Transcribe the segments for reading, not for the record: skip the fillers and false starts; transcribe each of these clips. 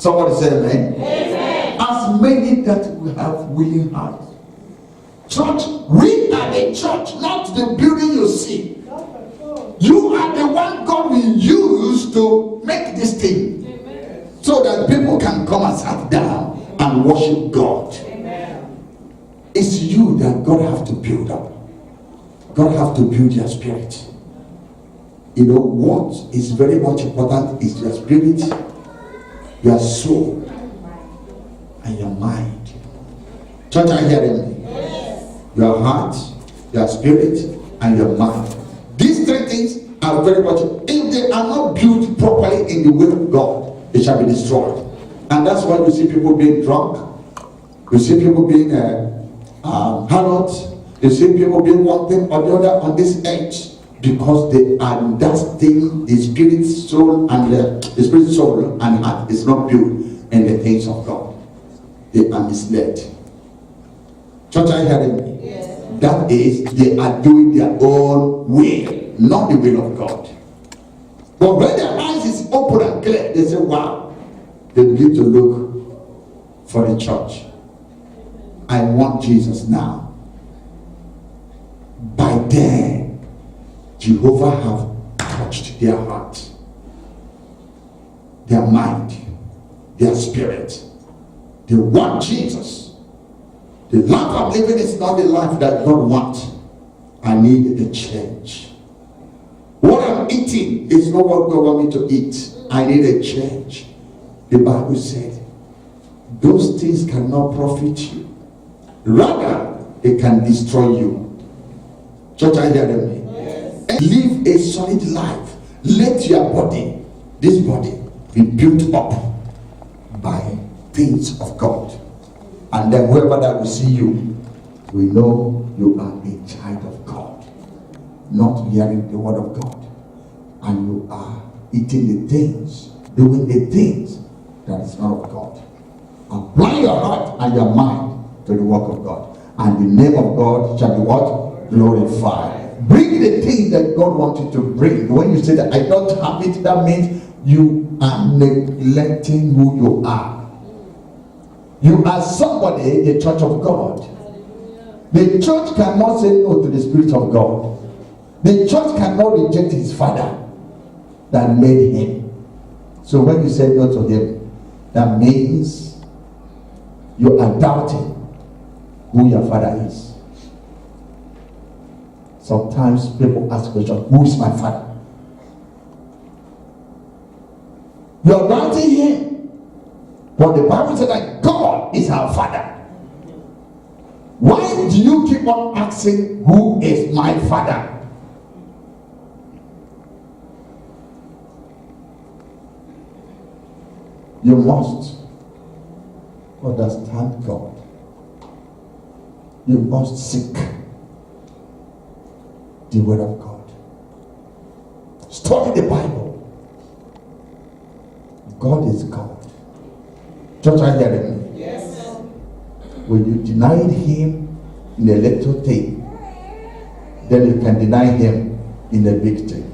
Somebody say amen. As many that will have willing hearts. Church, we are the church, not the building you see. You are the one God will use to make this thing. So that people can come and sit down and worship God. It's you that God have to build up. God have to build your spirit. You know what is very much important is your spirit, your soul, and your mind. Church, are you hearing me? Your heart, your spirit, and your mind. These three things are very much, if they are not built properly in the will of God, they shall be destroyed. And that's why you see people being drunk. You see people being harlots. You see people being one thing or the other on this edge. Because they are that thing, the spirit, soul, and the spirit, soul, and heart is not built in the things of God. They are misled. Church, are you hearing me? Yes. That is, they are doing their own will, not the will of God. But when their eyes is open and clear, they say, wow. They begin to look for the church. I want Jesus now. By then, Jehovah have touched their heart, their mind, their spirit. They want Jesus. The life I'm living is not the life that God wants. I need a change. What I'm eating is not what God wants me to eat. I need a change. The Bible said, those things cannot profit you. Rather, they can destroy you. Church, are you hearing me? Live a solid life. Let your body, this body, be built up by things of God. And then whoever that will see you, we know you are a child of God, not hearing the word of God. And you are eating the things, doing the things that is not of God. Apply your heart and your mind to the work of God. And the name of God shall be what? Glorified. Bring the things that God wanted to bring. When you say that I don't have it, that means you are neglecting who you are. You are somebody, the church of God. The church cannot say no to the Spirit of God. The church cannot reject his Father that made him. So when you say no to him, that means you are doubting who your Father is. Sometimes people ask questions, who is my Father? You are doubting him. But the Bible says that God is our Father. Why do you keep on asking, who is my Father? You must understand God. You must seek the word of God. Study the Bible. God is God. Church, are you hearing me? Yes. When you denied him in a little thing, then you can deny him in a big thing.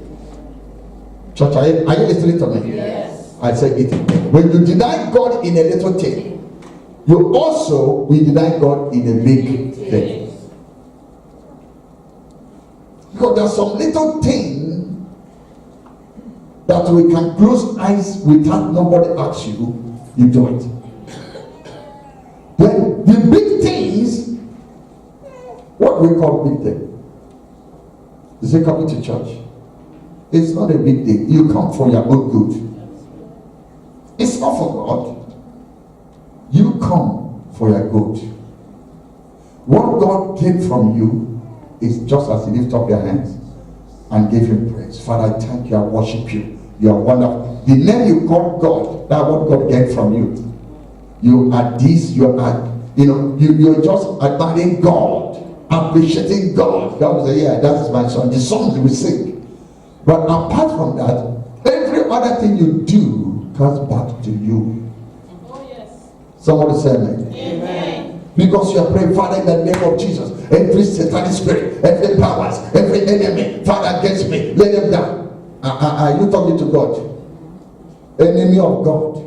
Church, are you listening to me? Yes. I said it. When you deny God in a little thing, you also will deny God in a big thing. Because there's some little thing that we can close eyes without nobody asks you, you do it. Then the big things, what we call big thing, is it coming to church? It's not a big thing. You come for your own good. It's not for God. You come for your good. What God gave from you is just as you lift up your hands and give him praise. Father, I thank you, I worship you. You are wonderful. The name you call God, that's what God gave from you. You are this, you are, you're just admiring God, appreciating God. God will say, yeah, that is my son. The songs we sing. But apart from that, every other thing you do comes back to you. Oh, yes. Somebody say amen. Amen. Because you are praying, Father, in the name of Jesus, every satanic spirit, every powers, every enemy, Father, against me, let them down. Are you talking to God? Enemy of God.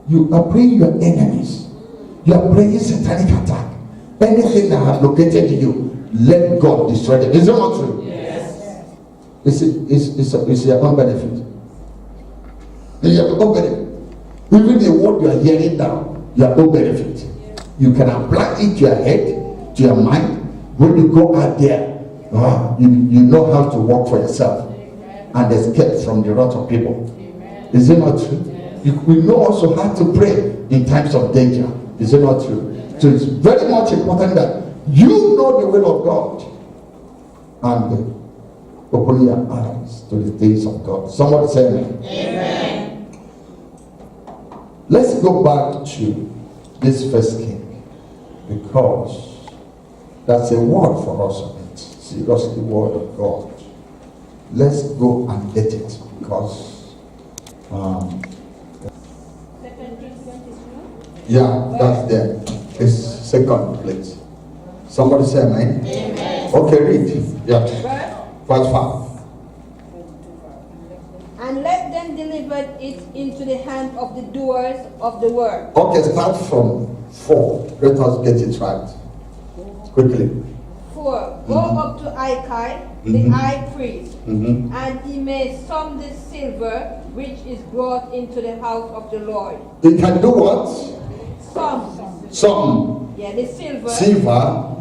You are praying your enemies. You are praying satanic attack. Anything that has located you, let God destroy them. Is that not true? Yes. It's your own benefit. It's your own benefit. Even the word you are hearing now, your own benefit. You can apply it to your head, to your mind. When you go out there, you know how to work for yourself and escape from the wrath of people. Is it not true? We know also how to pray in times of danger. Is it not true? So it's very much important that you know the will of God and open your eyes to the things of God. Somebody say amen. Amen. Let's go back to this first king, because that's a word for us on it. Seriously, word of God. Let's go and get it, because yeah, that's there. It's second place. Somebody say amen. Amen. Okay, read. Yeah. Verse 5. And let them deliver it into the hand of the doers of the work. Okay, start from 4. Let us get it right. Quickly. 4. Go up to Ikai, the high priest, and he may sum the silver which is brought into the house of the Lord. He can do what? Some. Yeah, the silver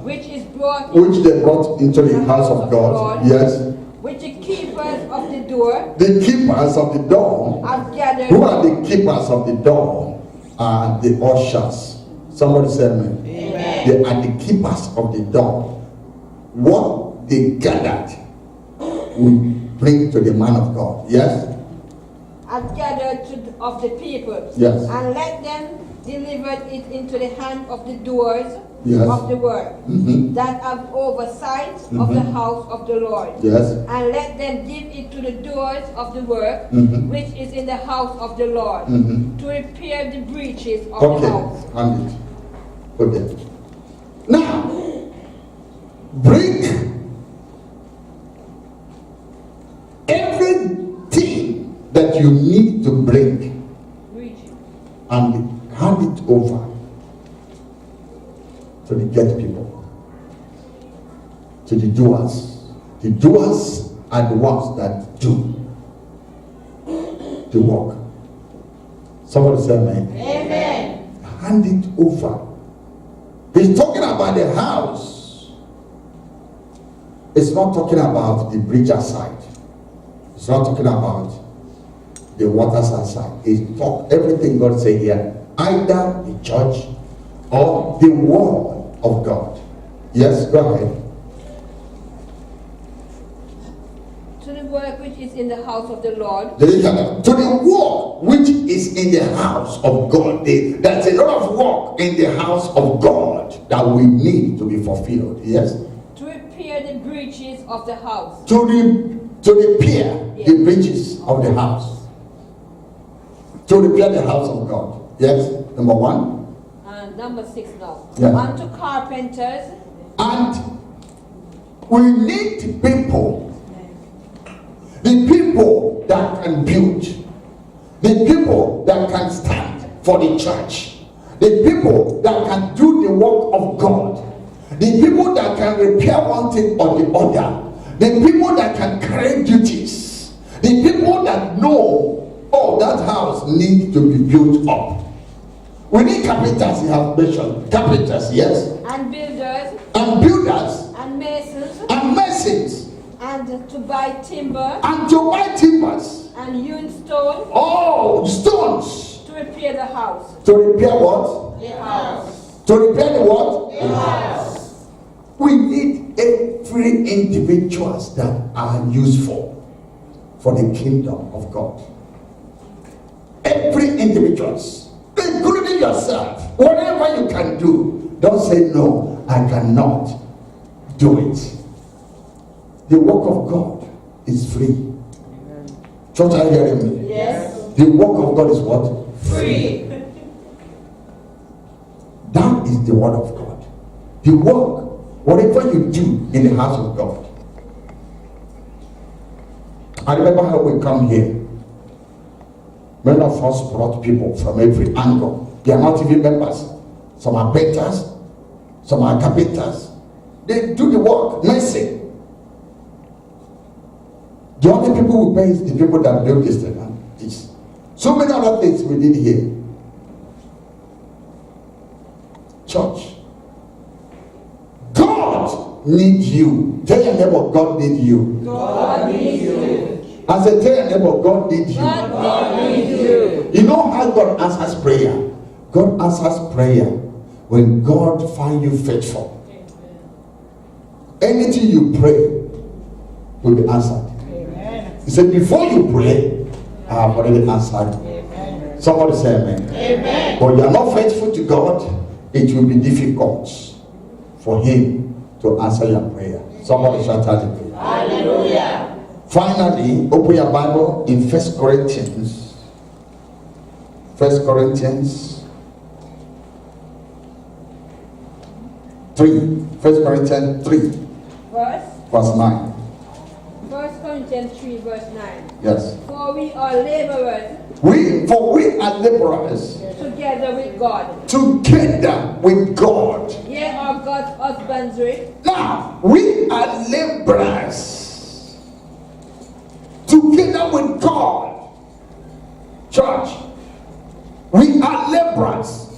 Which is brought they brought into the house of God. Yes. Which the keepers of the door. The keepers of the door. Have gathered. Who are the keepers of the door? Are the ushers. Somebody say amen. Amen. They are the keepers of the door. What they gathered, we bring to the man of God. Yes. Have gathered of the people. Yes. And let them deliver it into the hand of the doers Yes. of the work that have oversight of the house of the Lord. Yes. And let them give it to the doers of the work which is in the house of the Lord to repair the breaches of the house. Okay, hand it. Put there. Now, bring everything that you need to bring Breaches. and hand it over to the get people, to the doers. The doers are the ones that do the work. Somebody say amen. Amen. Hand it over. He's talking about the house. It's not talking about the preacher side. It's not talking about the waterside side. It's everything God say here, either the church or the word of God. Yes, go ahead. To the work which is in the house of the Lord. To the work which is in the house of God. There's a lot of work in the house of God that we need to be fulfilled. Yes. To repair the breaches of the house. To repair the breaches of the house. To repair the house of God. Yes. Number 1. And number 6 now. Yeah. And to carpenters. And we need people. The people that can build. The people that can stand for the church. The people that can do the work of God. The people that can repair one thing or the other. The people that can carry duties. The people that know, oh, that house needs to be built up. We need carpenters, you have mentioned. Carpenters, yes. And builders. And builders. And masons. And masons. And to buy timber. And to buy timbers. And hewn stone. Oh, stones. To repair the house. To repair what? The house. To repair the what? The house. We need every individuals that are useful for the kingdom of God. Every individuals, including yourself, whatever you can do, don't say no, I cannot do it. The work of God is free. Church, are you hearing me? Yes. The work of God is what? Free. That is the word of God. The work, whatever you do in the house of God. I remember how we come here. Many of us brought people from every angle. They are not even members. Some are painters, some are carpenters. They do the work, messy. The only people who pay is the people that build this thing and this. So many other things we did here. Church. God needs you. Tell your neighbor, God needs you. God needs you. I said, tell your neighbor, God needs you. God needs you. You know how God answers prayer? God answers prayer when God finds you faithful. Anything you pray will be answered. Amen. He said, before you pray, I have already answered. Amen. Somebody say amen. Amen. But you are not faithful to God, it will be difficult for Him to answer your prayer. Somebody shout hallelujah. Hallelujah. Finally, open your Bible in 1 Corinthians. 1 Corinthians 3. 1 Corinthians 3, verse 9. 1 Corinthians 3 verse 9. Yes. For we are laborers We are laborers together with God. together with God. Ye are God's husbandry. Now, we are laborers together with God. Church, we are laborers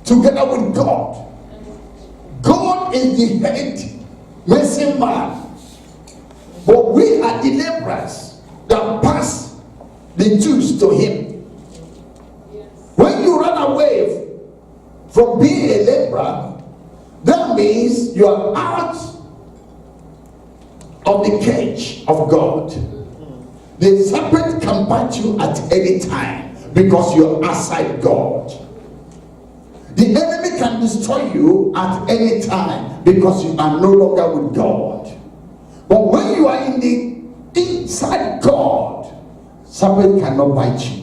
together with God. God is the head, missing man. But we are the laborers that pass the tools to Him. When you run away from being a laborer, that means you are out of the cage of God. The serpent can bite you at any time because you're outside God. The enemy can destroy you at any time because you are no longer with God. But when you are in the inside God, serpent cannot bite you.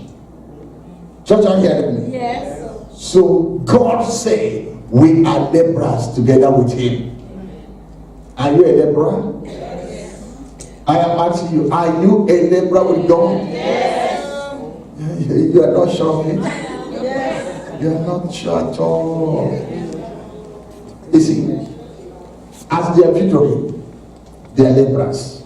Church, are you hearing me? Yes. So God said, we are laborers together with Him. Are you a laborer? Yes. I am asking you, are you a laborer with God? Yes. You are not sure of it? Yes. You are not sure at all. You see, as they are victory, they are laborers.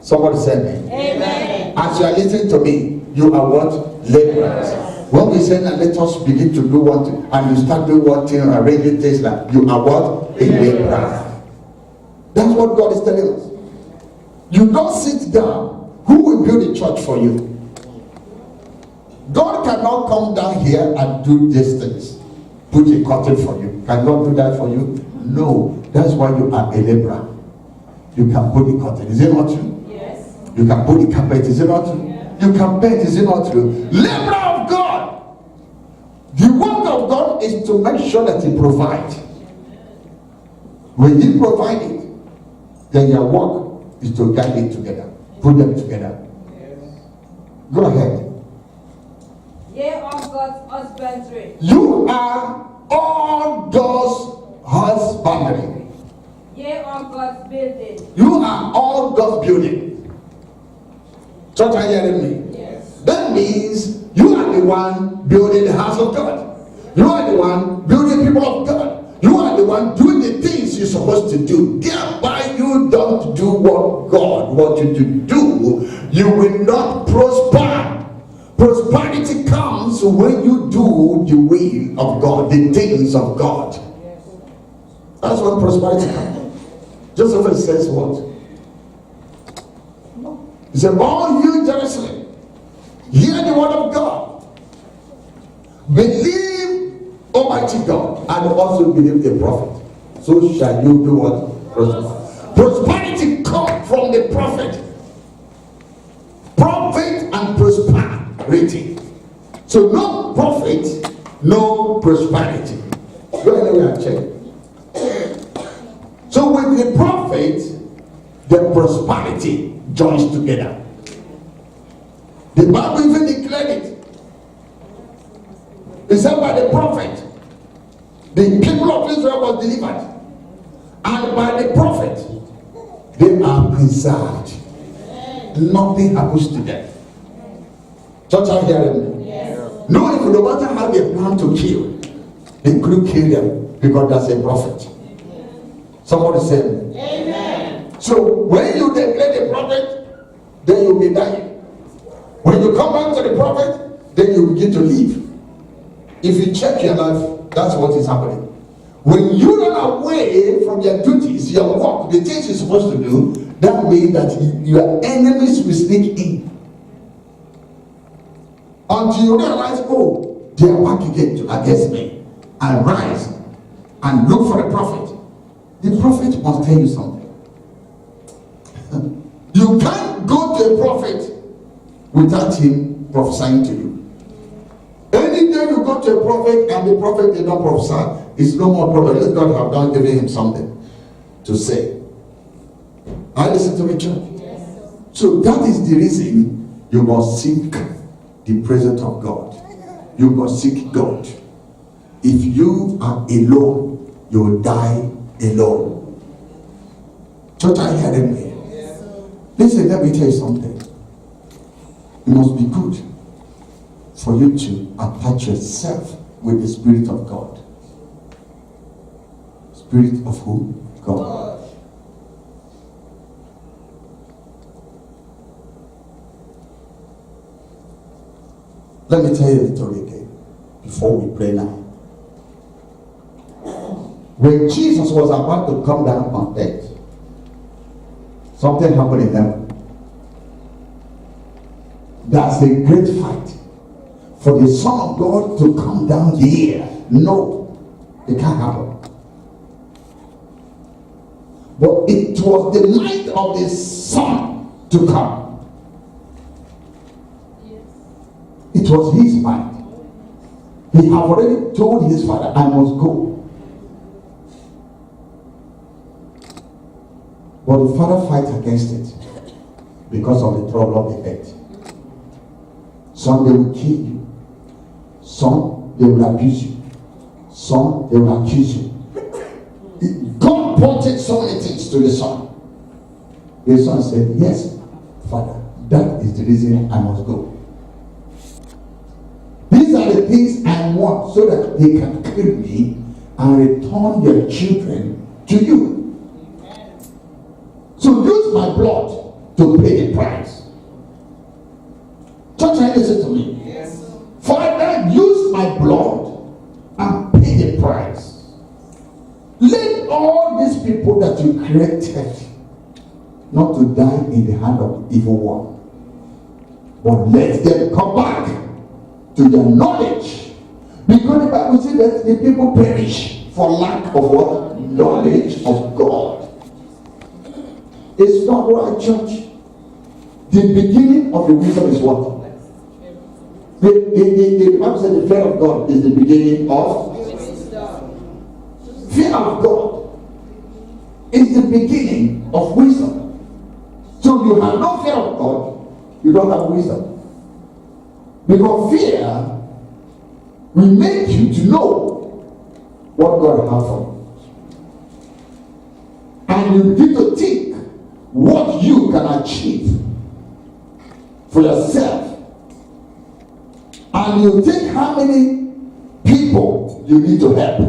Somebody said me. Amen. As you are listening to me, you are what? Laborers. When we say that, let us begin to do one thing, and you start doing one thing, arranging things like, you are what? A laborer. That's what God is telling us. You don't sit down. Who will build a church for you? God cannot come down here and do these things. Put a curtain for you. Can God do that for you? No. That's why you are a laborer. You can put the curtain. Is it not true? Yes. You can put the carpet. Is it not true? You can paint. Is it not true? Laborer of God. The work of God is to make sure that He provides. When He provides it, then your work is to guide it together. Put them together. Go ahead. Ye are God's husbandry. You are all God's husbandry. Ye are God's building. You are all God's building. Church, are you hearing me? Yes. That means you are the one building the house of God. You are the one building people of God. You are the one doing the things you're supposed to do. Thereby you don't do what God wants you to do. You will not prosper. Prosperity comes when you do the will of God, the things of God. That's when prosperity comes. Joseph says what? He said, all you Jerusalem, hear the word of God. Believe Almighty God and also believe the prophet. So shall you do what? Prosper. Prosperity comes from the prophet. Prophet and prosperity. So no prophet, no prosperity. Go anywhere and check. So with the prophet, the prosperity joins together. The Bible even declared it. It said by the prophet, the people of Israel was delivered. And by the prophet, they are preserved. Nothing happens to them. Church, are you hearing me? Yes. No, if no matter how they plan to kill, they couldn't kill them because that's a prophet. Somebody said, Amen. so when you neglect the prophet, then you'll be dying. When you come back to the prophet, then you begin to live. If you check your life, that's what is happening. When you run away from your duties, your work, the things you're supposed to do, that means that your enemies will sneak in. Until you realize, oh, they are back again against me. And rise and look for the prophet. The prophet must tell you something. You can't go to a prophet without him prophesying to you. Any day you go to a prophet and the prophet did not prophesy, it's no more prophet. Let God have done giving him something to say. I listen to me, church. Yes. So that is the reason you must seek the presence of God. You must seek God. If you are alone, you will die alone. Church, are you hearing me? Yes. Listen, let me tell you something. It must be good for you to attach yourself with the Spirit of God. Spirit of who? God. Let me tell you the story again before we pray now. When Jesus was about to come down on earth, something happened in heaven. That's a great fight for the Son of God to come down here. No, it can't happen. But it was the night of the Son to come. It was his mind. He had already told his father, I must go. But the father fight against it because of the trouble of the earth. Some they will kill you. Some they will abuse you. Some they will accuse you. God pointed so many things to the son. The son said, yes, Father, that is the reason I must go. These are the things I want so that they can kill me and return your children to you. So use my blood to pay the price. Church, listen to me. Yes. Father, use my blood and pay the price. Let all these people that you created not to die in the hand of evil one, but let them come back to their knowledge. Because the Bible says that the people perish for lack of what? Knowledge of God. It's not right, church. The beginning of the wisdom is what? The Bible says the fear of God is the beginning of fear of God is the beginning of wisdom. So you have no fear of God, you don't have wisdom. Because fear will make you to know what God has for you. And you begin to think what you can achieve for yourself. And you think how many people you need to help.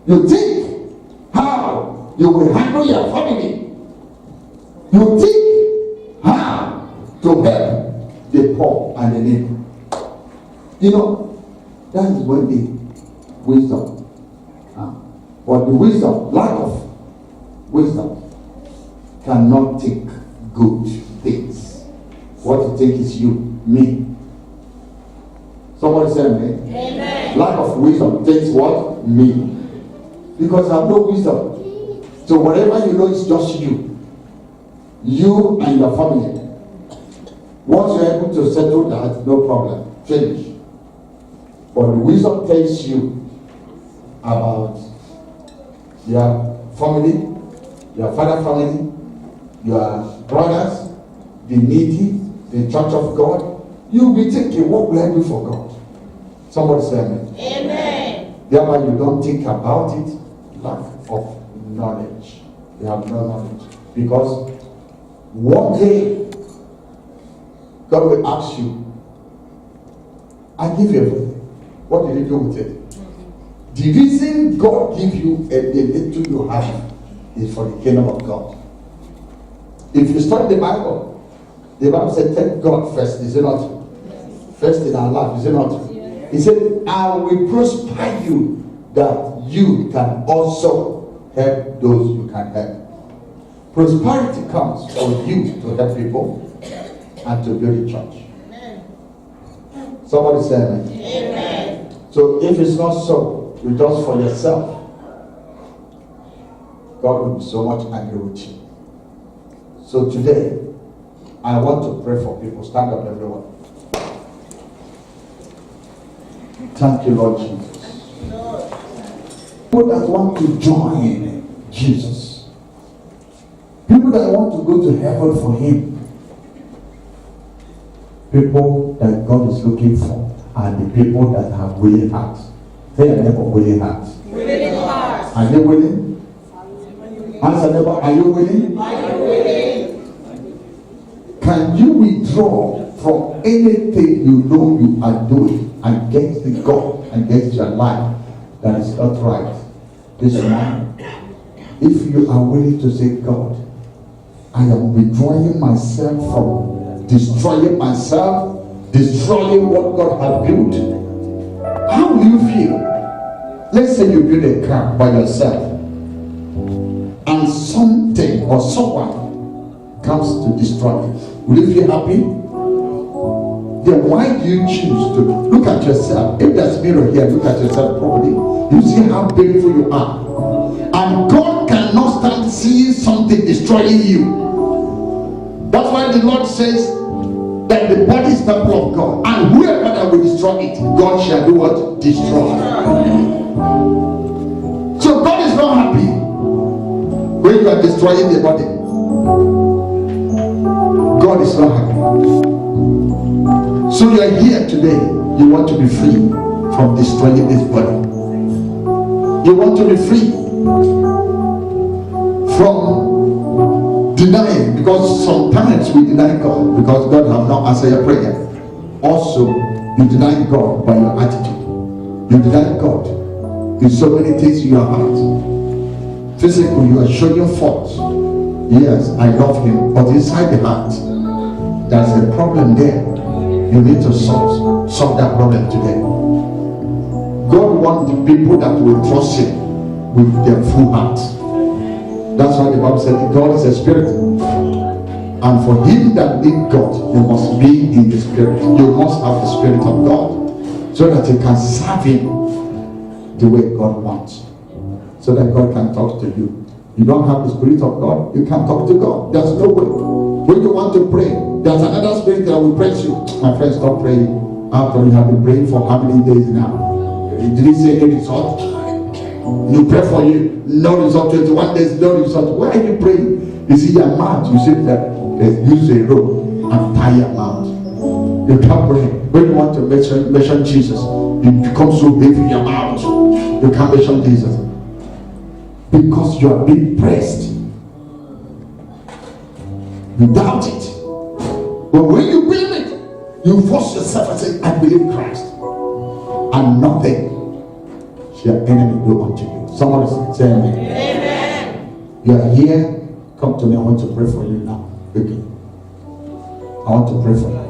You think how you will handle your family. You think how to help the poor and the needy. You know, that is when the wisdom. But the wisdom, lack of wisdom, cannot think good things. What you think is you, me. Somebody say amen. Amen. Lack of wisdom thinks what? Me. Because I have no wisdom. So whatever you know is just you. You and your family. Once you're able to settle that, no problem. Finish. But wisdom tells you about your family, your father family, your brothers, the needy, the church of God. You'll be thinking, what will I do for God? Somebody say amen. Amen. Thereby you don't think about it. Lack of knowledge. You have no knowledge. Because one day God will ask you, I give you everything. What did you do with it? The reason God gives you the little you have is for the kingdom of God. If you study the Bible said, take God first, is it not true? First in our life, is it not true? He said, I will prosper you that you can also help those you can help. Prosperity comes for you to help people and to build a church. Somebody say amen. Amen. So if it's not so, you're just for yourself, God will be so much angry with you. So today, I want to pray for people. Stand up, everyone. Thank you, Lord Jesus. People that want to join Jesus. People that want to go to heaven for Him. People that God is looking for are the people that have willing hearts. Say a neighbor, willing hearts. Willing hearts. Are you willing? Answer neighbor, are you willing? Are you willing? Can you withdraw from anything you know you are doing against the God, against your life that is not right this morning? If you are willing to say, God, I am withdrawing myself from destroying myself, destroying what God has built, how will you feel? Let's say you build a car by yourself and something or someone comes to destroy it. Will you feel happy? Then why do you choose to look at yourself? If there's a mirror here, look at yourself properly. You see how painful you are. And God cannot stand seeing something destroying you. That's why the Lord says that the body is the temple of God. And whoever that will destroy it, God shall do what? Destroy. So God is not happy when you are destroying the body. God is not happy. So you are here today. You want to be free from destroying this body. You want to be free from denying, because sometimes we deny God because God has not answered your prayer. Also, you deny God by your attitude. You deny God in so many things in your heart. Physically, you are showing faults. Yes, I love Him, but inside the heart, there's a problem there. You need to solve that problem today. God wants the people that will trust Him with their full heart. That's why the Bible said God is a spirit. And for him that need God, you must be in the spirit. You must have the spirit of God so that you can serve Him the way God wants. So that God can talk to you. You don't have the spirit of God, you can't talk to God. There's no way. When you want to pray, there's another spirit that will praise you. My friend, stop praying. After you have been praying for how many days now? Did He say any result? You pray for you, no result. 21 days, no result. Why are you praying? You see your mouth, you see that use a rope and tie your mouth. You can't pray. When you want to mention Jesus, you become so heavy in your mouth. You can't mention Jesus. Because you are being pressed. Without it. But when you believe it, you force yourself and say, I believe Christ. And nothing shall enemy do unto you. Somebody say amen. Amen. You are here. Come to me. I want to pray for you now. Okay. I want to pray for you.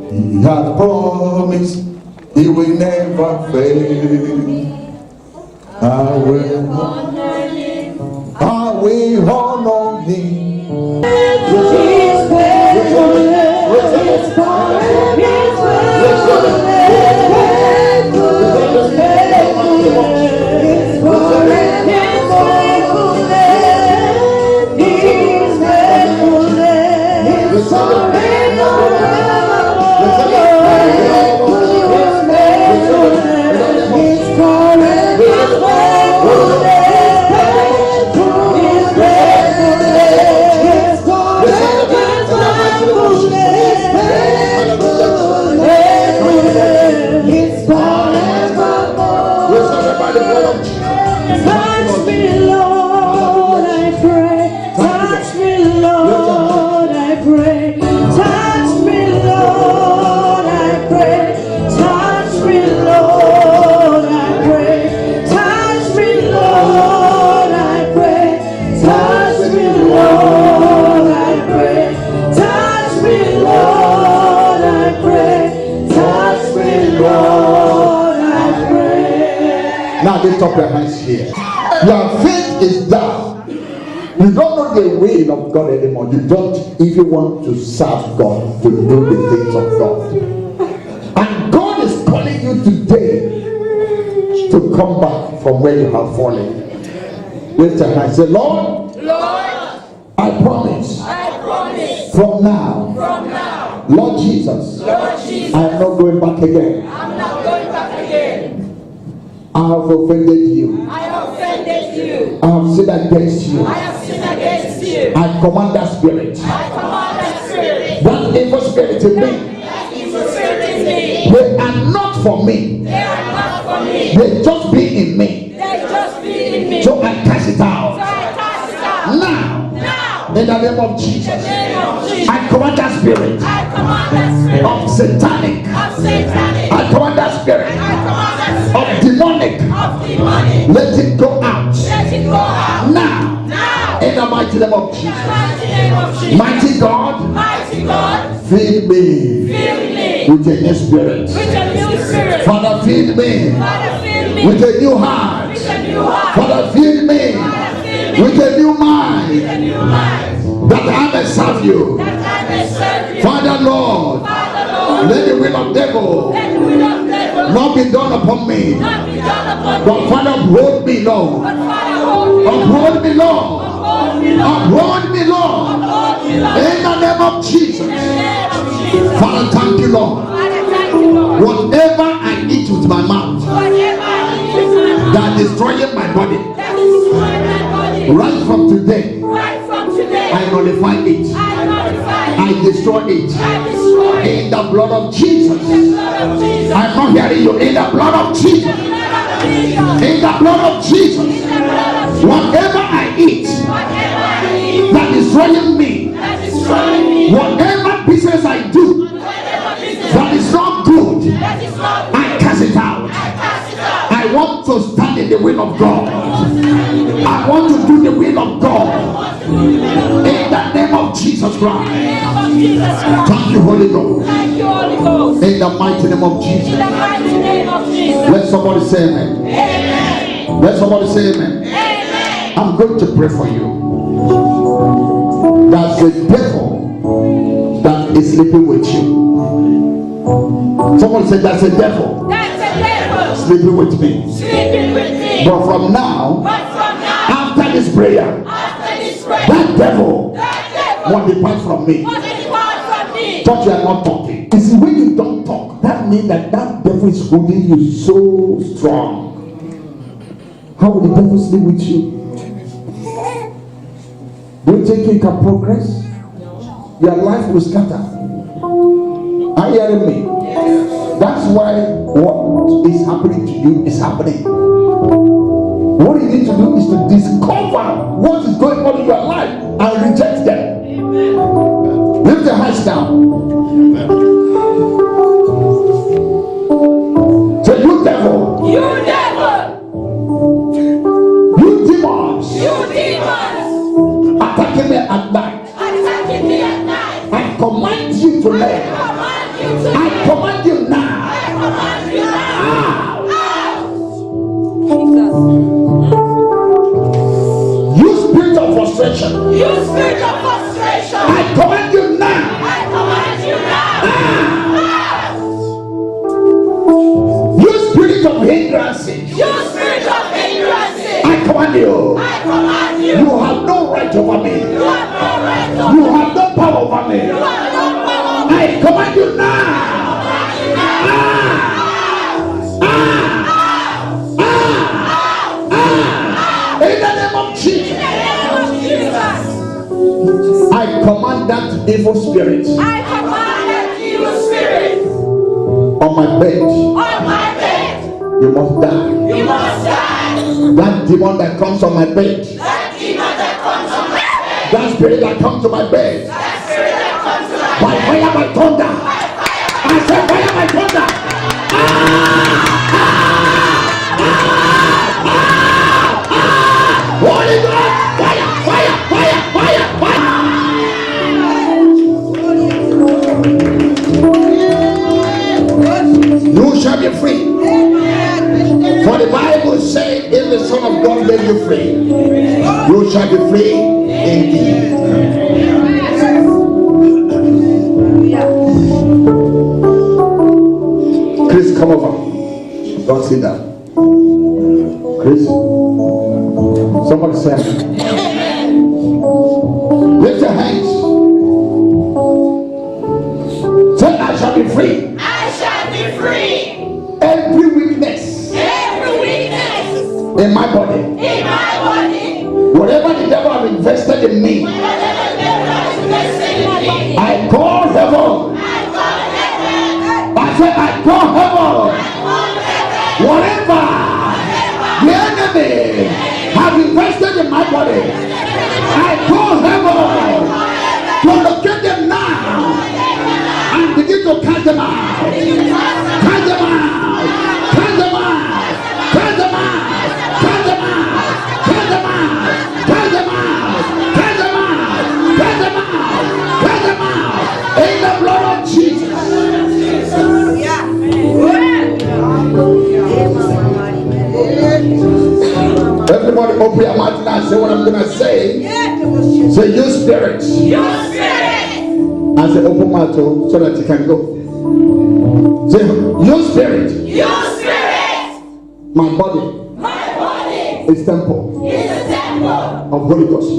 He has promised He will never fail. I will honor Him. I will honor Him. His lift up your hands here. Your faith is down. You don't know the will of God anymore. You don't even want to serve God, to do the things of God. And God is calling you today to come back from where you have fallen. Lift your hands. Say, Lord, I promise. From now, Lord Jesus, I'm not going back again. I have offended you. I have sinned against you. I command that spirit. That evil spirit in me. They are not for me. They just be in me. So I cast it out. Now, in the name of Jesus, I command that spirit of satanic. I command that spirit of demonic. Let it go out. Now, in the mighty name of Jesus. Mighty God, feed me with a new spirit. Father, feed me with a new heart. Father, feed me with a new mind, that I may serve you. Father, Lord, let the will of devil not be done upon me, but Father, uphold me, Lord. Uphold me, Lord. Uphold me, Lord. In the name of Jesus. Father, thank you, Lord. Whatever I eat with my mouth that is destroying my body, right from today, I nullify it. I destroy it. In the blood of Jesus. I'm not hearing you. In the blood of Jesus. In the blood of Jesus. Whatever I eat that is destroying me, whatever business I do that is not good, I cast it out. I want to stand in the will of God. I want to do the will of God. In the name of Jesus Christ. Thank you, Holy Ghost. In the mighty name of Jesus. Let somebody say amen. Let somebody say amen. I'm going to pray for you. That's the devil that is sleeping with you. Someone said that's a devil. Sleeping with me. But from now, after this prayer, that devil won't depart from me. Thought you are not talking. You see, when you don't talk, that means that devil is holding you so strong. How will the devil sleep with you? Do you think you can progress? Your life will scatter. Are you hearing me? That's why what is happening to you is happening. What you need to do is to discover what is going on in your life and reject them. Lift your hands down. Say, you devil. You devil. You demons. You demons. Attacking me at night. Attacking me at night. I command you to leave. I command you now. You spirit of frustration. You spirit of frustration. I command you now. I command you now. You spirit of hindrances. You spirit of hindrances. I command you. I command you. You have no right over me. You have no right over me. You have no power over me. You have no power over me. I command you now. In the name of Jesus. I command that evil spirit. I command that evil spirit on my bed. On my bed. You must die. You must die. That demon that comes on my bed. That demon that comes on my bed. That spirit that comes to my bed. That spirit that comes to my bed. By fire, by thunder. I said fire, by thunder. Holy God, fire, fire, fire, fire, fire. You shall be free. For the Bible says God made you free, you shall be free indeed. Chris, come over. Don't sit down. Chris, somebody say, lift your hands. Say, I shall be free. I shall be free. Every weakness in my body, whatever the devil has invested in me, I call heaven. I say, I call heaven. Whatever the enemy has invested in my body, I call heaven to locate them now and begin to cast them out. Cast them out. Cast them out. Cast them out. Cast them out. Cast them out. Cast them out. Cast them out. Cast them out. Cast them out. In the blood of Jesus. Everybody open your mouth and I say what I'm gonna say. Say, you spirit. I say open mouth so that you can go. Say, you spirit. My body is temple of Holy Ghost.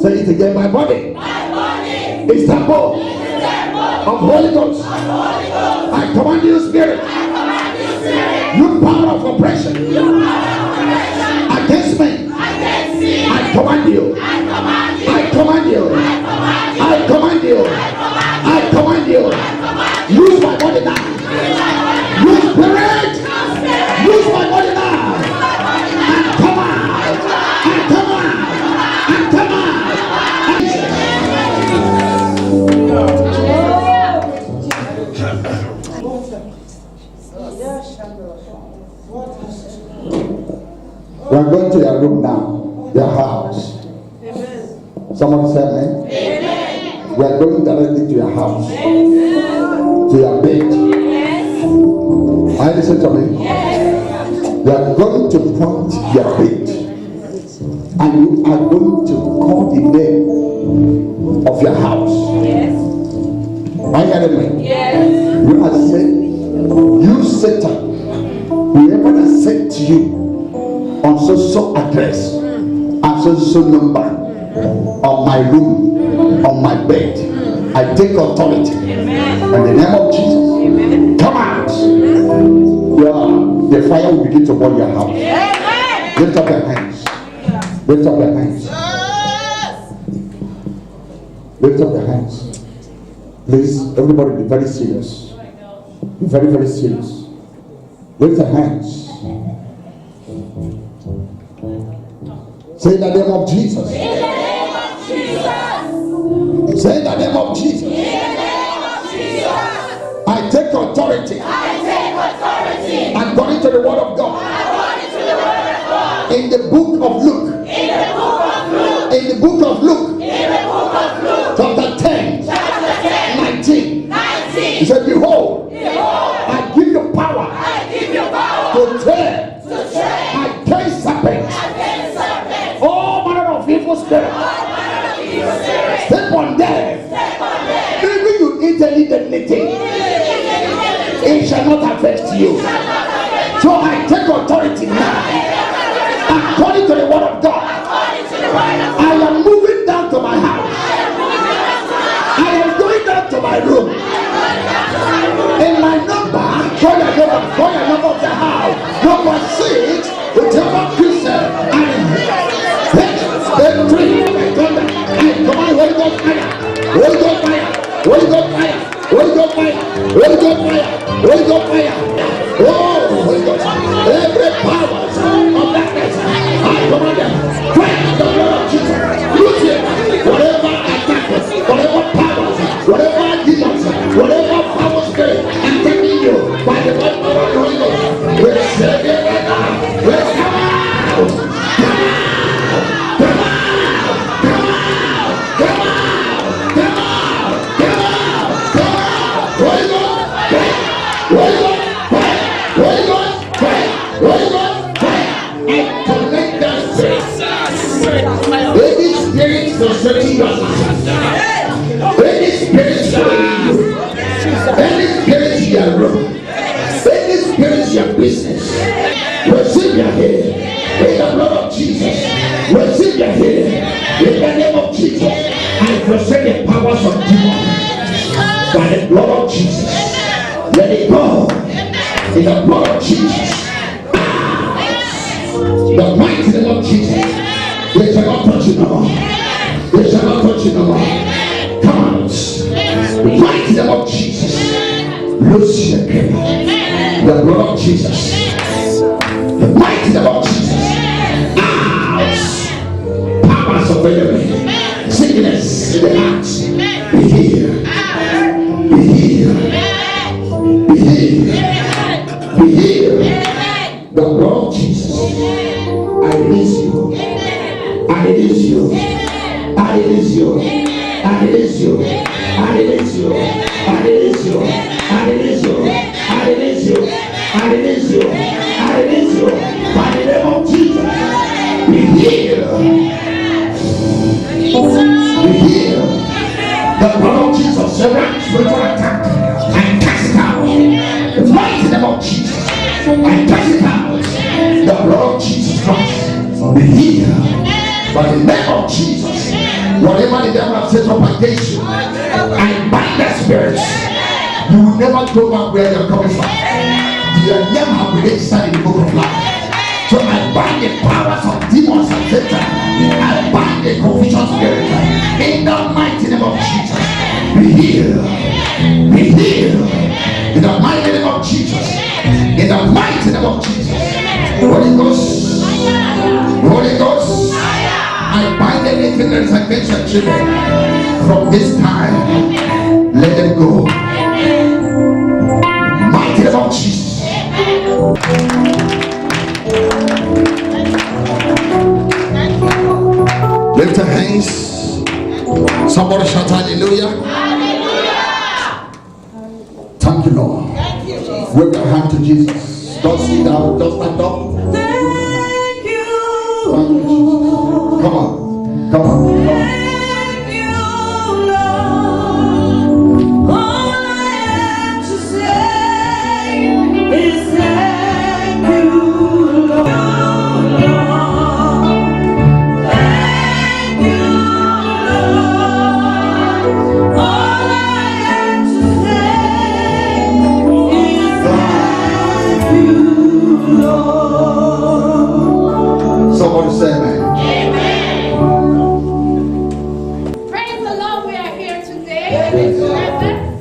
Say it again. My body is temple of Holy Ghost. I command you, spirit. You power of oppression against me. I command you. I command you. I command you. I command you. Use my body now. Use spirit. Use my body now. And come out. And come out. And come out. We are going to your room now, your house. Amen. Someone say amen. Amen. We are going directly to your house, to your bed. Yes. Are you listening to me? Yes. You are going to point your bed, and you are going to call the name of your house. Yes. Are you hearing me? Yes. You are saying, you Satan, whoever has said to you on so address and so number on my room, on my bed, I take authority. Amen. In the name of Jesus. Amen. Come out. The fire will begin to burn your house. Amen. Lift up your hands. Lift up your hands. Lift up your hands. Please, everybody be very serious. Be very, very serious. Lift your hands. Say the name of Jesus. In the name of Jesus. Say the name of Jesus. In the name of Jesus. I take authority. According to the word of God. In the book of Luke. In the book of Luke. Chapter 10. 19. He said, behold, I give you power. To tread against serpents. All manner of evil spirits. Step on them. Even you eat anything, it shall not affect you. So I take authority now. According to the word of God, I am moving down to my house. I am going down to my room. In my number, call your number of the house. Number 6, whichever Christian and 3. I command Holy Ghost fire. Holy Ghost fire. Holy Ghost fire. Holy Ghost fire. Holy Ghost fire. Holy Ghost fire. Oh, Holy Ghost. Every power of darkness, I spirit. Any spirit concerning your life. Any spirit following you. Any spirit in your room. Any spirit in your business. Receive your healing. In the blood of Jesus. Receive your healing. In the name of Jesus. I forsake the powers of demons. By the blood of Jesus. Let it go. In the blood of Jesus. The mighty name of Jesus. They shall not touch you no more. They shall not touch you no more. Come on. The mighty name of Jesus. Loose your grip. The blood of Jesus. The mighty name of Jesus. Out. Powers of the enemy. Sickness in the heart. Be healed. Be healed. Be healed. Be healed. The blood of Jesus. I release you. I release you. I release you. I release you. I release you. I release you. I release you. I release you. I release you. I release you. By the name of Jesus. Be healed. Be healed. The blood of Jesus. Every spiritual attack. I cast it out. The mighty name of Jesus. I cast it out. The blood of Jesus Christ. Be healed. By the name of Jesus. Whatever the devil has set up against you, I bind that spirit. You will never go back where you're coming from. Your name have been registered in the book of life. So I bind the powers of demons and Satan. I bind the confusion spirit. In the mighty name of Jesus. Be healed. Be healed. In the mighty name of Jesus. In the mighty name of Jesus. Holy Ghost. Holy Ghost. I bind anything that is against your children. From this time, let them go. Mighty name of Jesus. Lift your hands. Somebody shout hallelujah. Thank you, Lord. Wave your hand to Jesus. Don't sit down. Don't stand up. Thank you. Thank you, Jesus. Come on. Come on. Come on. Thank you, Lord. All I have to say is thank you, Lord. Thank you, Lord. All I have to say is thank you, Lord. Somebody say amen. Praise the Lord, we are here today in His presence,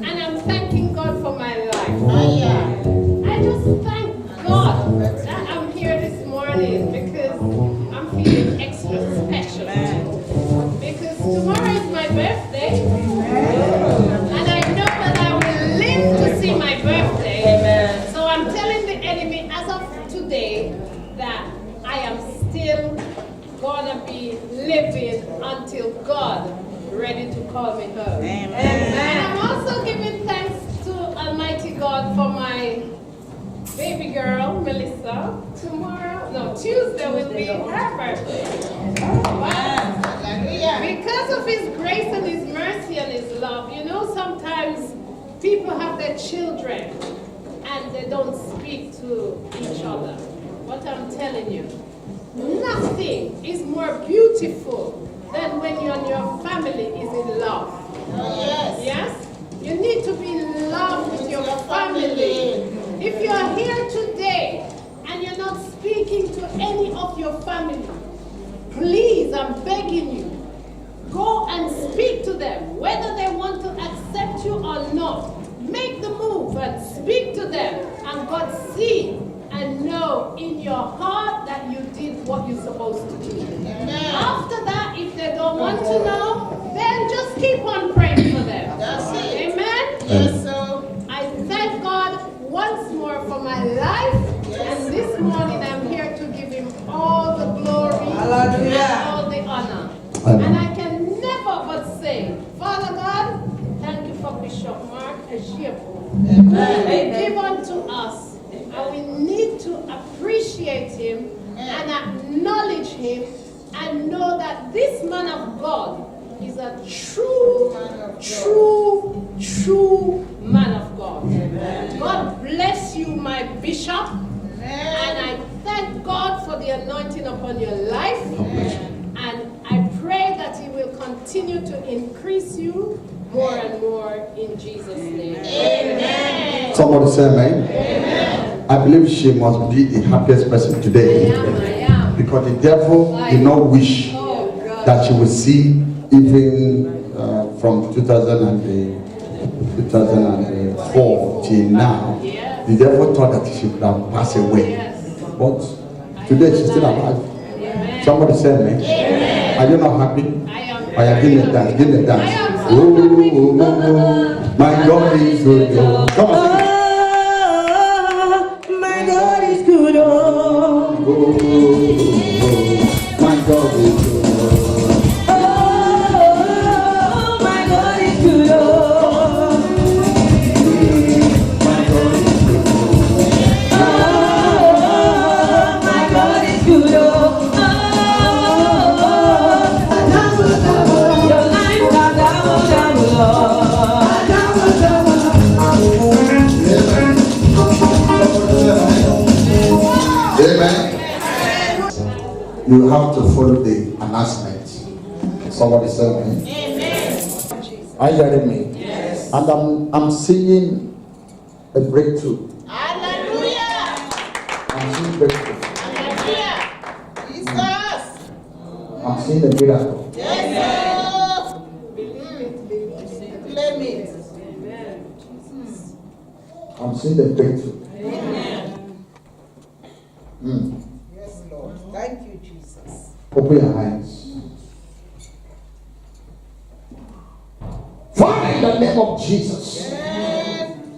and I'm thanking God for my life. I just thank God that I'm here this morning because I'm feeling extra special. Because tomorrow is my birthday, and I know that I will live to see my birthday. So I'm telling the enemy as of today that I am still gonna be living until God ready to call me home. And I'm also giving thanks to Almighty God for my baby girl, Melissa. Tuesday will be her birthday. Wow. Because of His grace and His mercy and His love, you know, sometimes people have their children and they don't speak to each other. But I'm telling you, nothing is more beautiful than when you and your family is in love. Yes? You need to be in love with your family. If you are here today and you're not speaking to any of your family, please, I'm begging you, go and speak to them, whether they want to accept you or not. Make the move and speak to them, and God see and know in your heart that you did what you're supposed to do. After that, if they don't want to know, then just keep on praying for them. Amen? Yes, sir. I thank God once more for my life, and this morning I'm here to give Him all the glory and all the honor. And I can never but say, Father God, thank you for Bishop Mark Ejiofor. Give unto us, and we need to appreciate him and acknowledge him and know that this man of God is a true man of God. God bless you, my bishop. And I thank God for the anointing upon your life. And I pray that he will continue to increase you more and more in Jesus' name. Amen. Somebody say amen. Amen. I believe she must be the happiest person today. I am. Because the devil did not wish Oh, God. that she would see even from 2004 till now. Yes. The devil thought that she would have passed away. Yes. But today she's still alive. Amen. Somebody say amen. Amen. Are you not happy? I am. Oh, yeah, give me that, give me that. I am so Oh, happy. my God is good. Come on. My God is good. Oh, my God is good. Oh, my God is good. My God is good. Oh, my God is good. Your life got double, Amen. You have to follow the announcement. Somebody say amen. Are you hearing me? Yes. And I'm seeing a breakthrough. Hallelujah! I'm seeing breakthrough. Hallelujah! Jesus! I'm seeing a miracle. Yes, Lord! Claim it. I'm seeing a breakthrough. Yes, Lord. Thank you, Jesus. Open your eyes. Father, in the name of Jesus.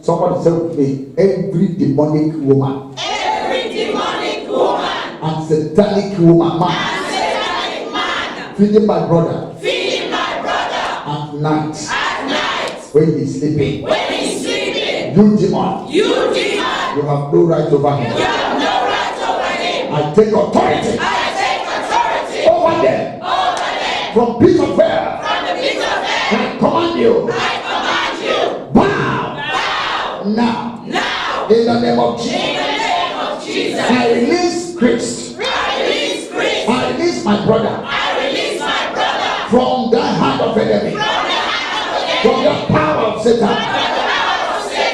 Somebody say with me, every demonic woman. Every demonic woman And satanic woman, man, and satanic man feeding my brother feeding my brother at night at night when he's sleeping. when he's sleeping. You demon, You demon, you have no right over him. you have no right over him. I take authority I take authority over them over them from pit of hell. from the pit of hell. And I command you, I command you, bow bow now now in the name of in Jesus. the name of Jesus. I release Chris. I release Chris. I release my brother I release my brother from the hand of enemy, from the hand of the from the power of Satan,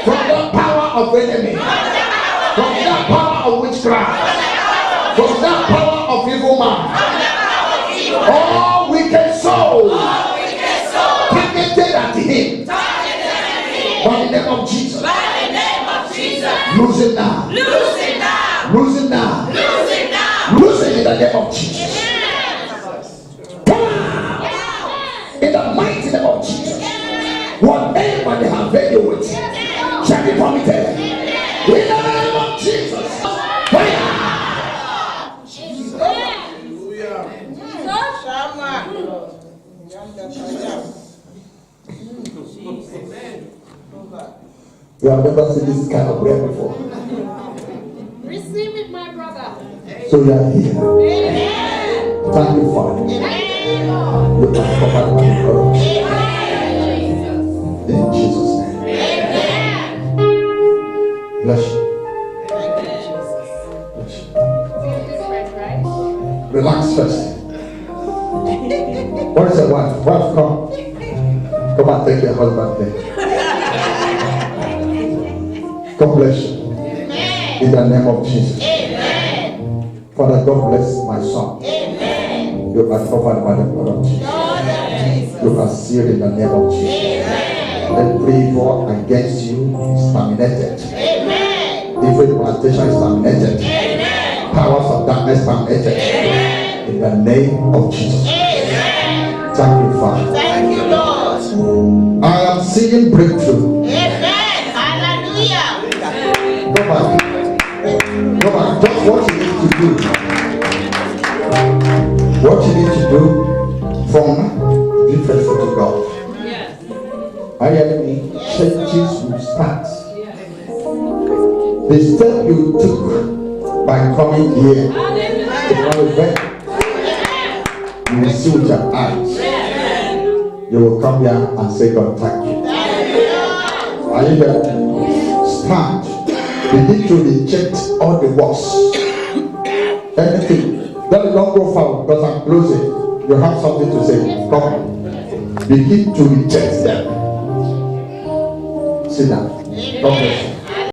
from the power of enemy, from the power of witchcraft, from the power of evil man, all wicked souls targeted at him by the name of Jesus. Lose it now. Lose it now. Lose it now. Lose it now. Lose it in the name of Jesus. In the mighty name of Jesus. Whatever they have value with, check it for me there. In the name of Jesus. Fire. Shama. You have never seen this kind of prayer before. Receive it, my brother. So you are here. Amen. Thank you, Father. Thank you, Lord. You are covered by God. Jesus. In Jesus' name. Amen. Bless you. Thank you, Jesus. Bless you. Feel this right? Relax first. What is your wife? Wife, come. Come and take your husband there. God bless you. In the name of Jesus. Father, God bless my son. You are covered by the blood of Jesus. You are sealed in the name of Jesus. Every evil against you is terminated. Evil implantation is terminated. Powers of darkness terminated. In the name of Jesus. Thank you, Father. Thank you, Lord. I am seeing breakthrough. Amen. Hallelujah. Go back. Go back. Just what you need to do. What you need to do from be faithful to God. Yes. Are you hearing me? Changes will start. The step you took by coming here is not a You will see with your eyes. You will come here and say, God, thank you. Are you there? Stand. Begin to reject all the works. Anything. Don't go far because I'm closing. You have something to say. Come. Begin to reject them. Sit down. God bless you.